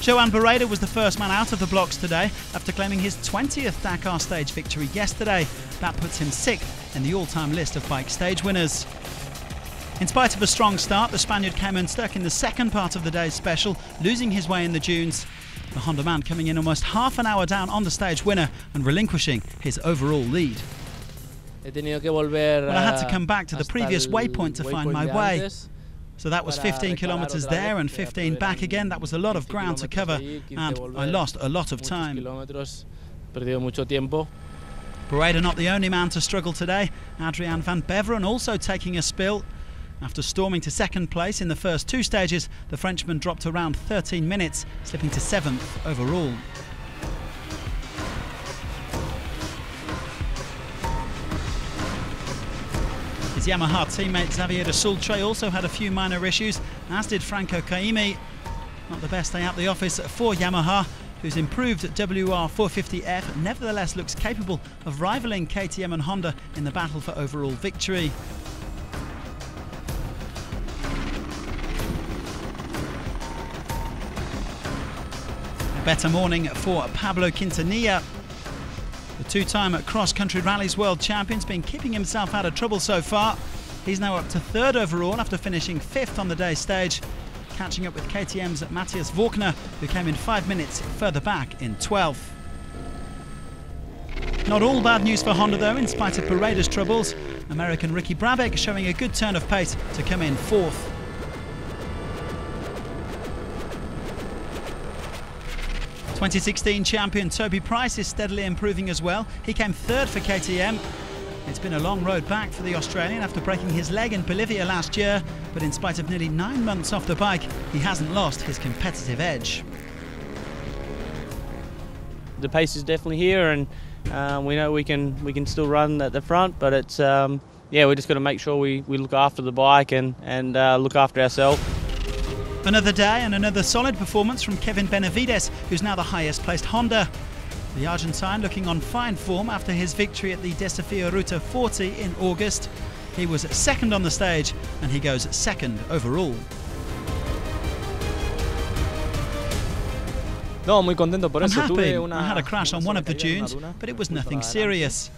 Joan Barreda was the first man out of the blocks today after claiming his 20th Dakar stage victory yesterday. That puts him 6th in the all-time list of bike stage winners. In spite of a strong start, the Spaniard came unstuck in the second part of the day's special, losing his way in the dunes. The Honda man coming in almost half an hour down on the stage winner and relinquishing his overall lead. Well, I had to come back to the previous waypoint to find my way. So that was 15 kilometers there and 15 back again. That was a lot of ground to cover, and I lost a lot of time. Barreda not the only man to struggle today. Adrian van Beveren also taking a spill. After storming to second place in the first two stages, the Frenchman dropped around 13 minutes, slipping to 7th overall. His Yamaha teammate Xavier de Sultre also had a few minor issues, as did Franco Caimi. Not the best day at the office for Yamaha, whose improved WR450F nevertheless looks capable of rivaling KTM and Honda in the battle for overall victory. A better morning for Pablo Quintanilla. The two-time cross-country rallies world champion's been keeping himself out of trouble so far. He's now up to 3rd overall after finishing 5th on the day's stage, catching up with KTM's Matthias Vorkner, who came in 5 minutes further back in 12th. Not all bad news for Honda though, in spite of Barreda's troubles. American Ricky Brabec showing a good turn of pace to come in 4th. '16 champion Toby Price is steadily improving as well. He came 3rd for KTM. It's been a long road back for the Australian after breaking his leg in Bolivia last year, but in spite of nearly 9 months off the bike, he hasn't lost his competitive edge. The pace is definitely here, and we know we can still run at the front, but it's yeah, we just got to make sure we look after the bike and look after ourselves. Another day and another solid performance from Kevin Benavides, who's now the highest placed Honda. The Argentine looking on fine form after his victory at the Desafio Ruta 40 in August. He was 2nd on the stage and he goes 2nd overall. I'm happy. I had a crash on one of the dunes, but it was nothing serious.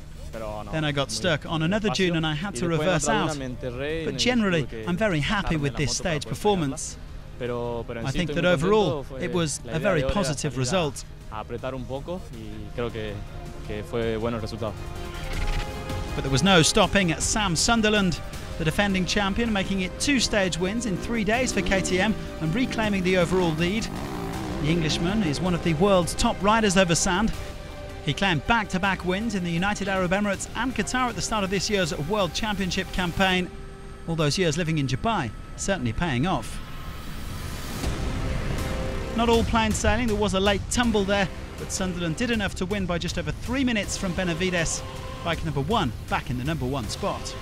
Then I got stuck on another dune and I had to reverse out. But generally, I'm very happy with this stage performance. I think that overall it was a very positive result. But there was no stopping Sam Sunderland, the defending champion, making it 2 stage wins in 3 days for KTM and reclaiming the overall lead. The Englishman is one of the world's top riders over sand. He claimed back-to-back wins in the United Arab Emirates and Qatar at the start of this year's World Championship campaign. All those years living in Dubai certainly paying off. Not all plain sailing, there was a late tumble there, but Sunderland did enough to win by just over 3 minutes from Benavides. Bike number 1 back in the number 1 spot.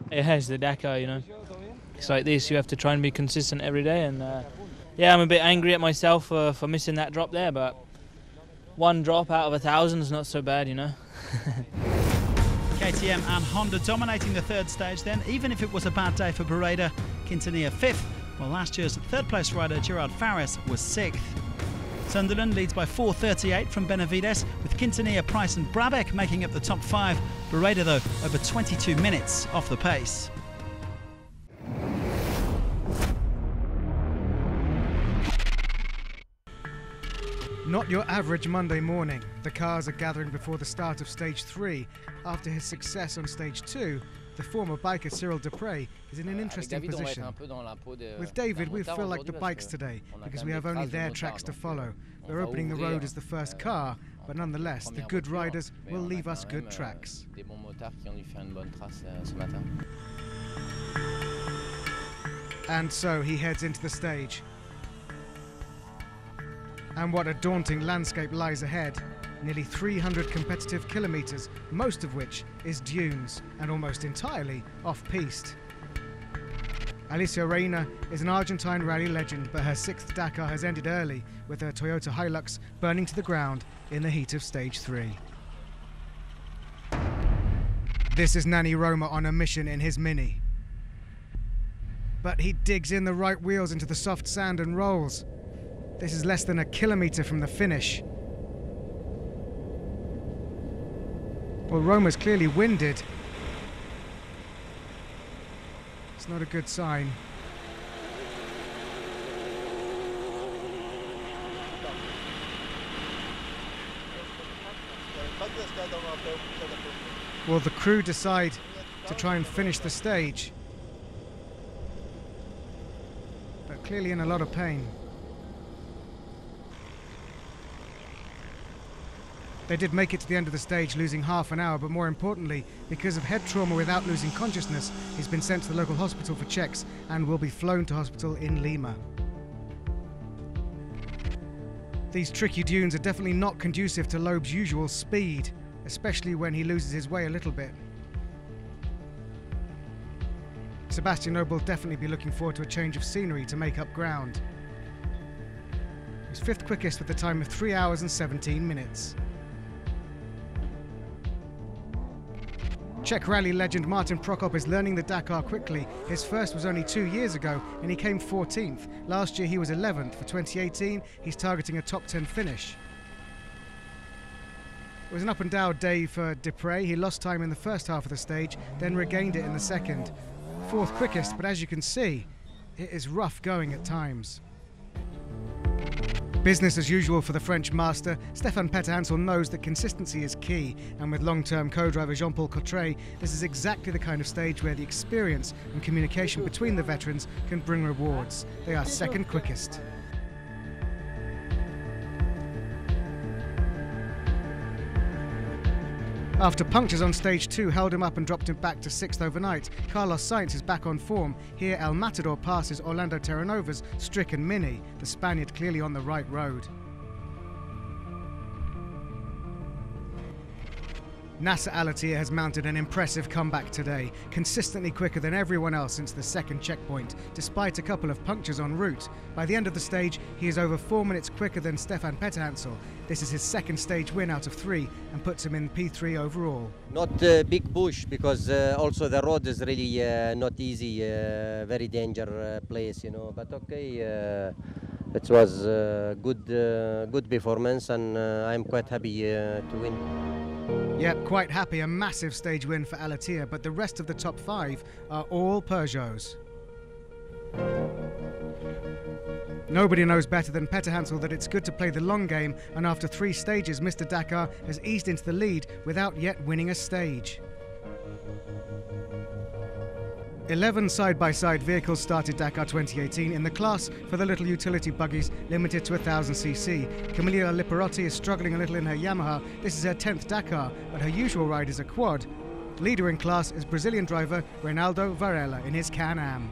It has the Dakar, you know. It's like this, you have to try and be consistent every day, and yeah, I'm a bit angry at myself for missing that drop there, but 1 drop out of 1,000 is not so bad, you know. KTM and Honda dominating the 3rd stage then, even if it was a bad day for Barreda. Quintanilla 5th, while last year's 3rd place rider Gerard Fares was 6th. Sunderland leads by 4:38 from Benavides, with Quintanilla, Price and Brabec making up the top 5. Barreda though over 22 minutes off the pace. Not your average Monday morning. The cars are gathering before the start of Stage 3. After his success on Stage 2, the former biker Cyril Dupre is in an interesting position. With David, we feel like the bikes today, because we have only their tracks to follow. We're opening the road as the first car, but nonetheless, the good riders will leave us good tracks. And so he heads into the stage. And what a daunting landscape lies ahead. Nearly 300 competitive kilometres, most of which is dunes, and almost entirely off-piste. Alicia Reina is an Argentine rally legend, but her 6th Dakar has ended early, with her Toyota Hilux burning to the ground in the heat of Stage 3. This is Nani Roma on a mission in his Mini. but he digs in the right wheels into the soft sand and rolls. This is less than a kilometre from the finish. Well, Roma's clearly winded. It's not a good sign. Well, the crew decide to try and finish the stage, but clearly in a lot of pain. They did make it to the end of the stage, losing half an hour, but more importantly, because of head trauma without losing consciousness, he's been sent to the local hospital for checks and will be flown to hospital in Lima. These tricky dunes are definitely not conducive to Loeb's usual speed, especially when he loses his way a little bit. Sebastian Loeb will definitely be looking forward to a change of scenery to make up ground. He was 5th quickest with a time of 3 hours and 17 minutes. Czech rally legend Martin Prokop is learning the Dakar quickly. His first was only 2 years ago and he came 14th. Last year he was 11th. For 2018 he's targeting a top 10 finish. It was an up and down day for Dupré. He lost time in the first half of the stage, then regained it in the second. 4th quickest, but as you can see, it is rough going at times. Business as usual for the French master. Stéphane Petr-Hansel knows that consistency is key, and with long-term co-driver Jean-Paul Cotret, this is exactly the kind of stage where the experience and communication between the veterans can bring rewards. They are 2nd quickest. After punctures on stage 2 held him up and dropped him back to 6th overnight, Carlos Sainz is back on form. Here El Matador passes Orlando Terranova's stricken Mini, the Spaniard clearly on the right road. Nasser Al-Attiyah has mounted an impressive comeback today, consistently quicker than everyone else since the second checkpoint, despite a couple of punctures en route. By the end of the stage, he is over 4 minutes quicker than Stéphane Petr-Hansel. This is his 2nd stage win out of 3 and puts him in P3 overall. Not a big push because also the road is really not easy, very dangerous place, you know. But okay, it was good performance, and I'm quite happy to win. Yep, quite happy. A massive stage win for Al-Attiyah, but the rest of the top 5 are all Peugeots. Nobody knows better than Petr-Hansel that it's good to play the long game, and after 3 stages, Mr. Dakar has eased into the lead without yet winning a stage. 11 side-by-side vehicles started Dakar 2018 in the class for the little utility buggies limited to 1000cc. Camilla Liparotti is struggling a little in her Yamaha. This is her 10th Dakar, but her usual ride is a quad. Leader in class is Brazilian driver Reinaldo Varela in his Can-Am.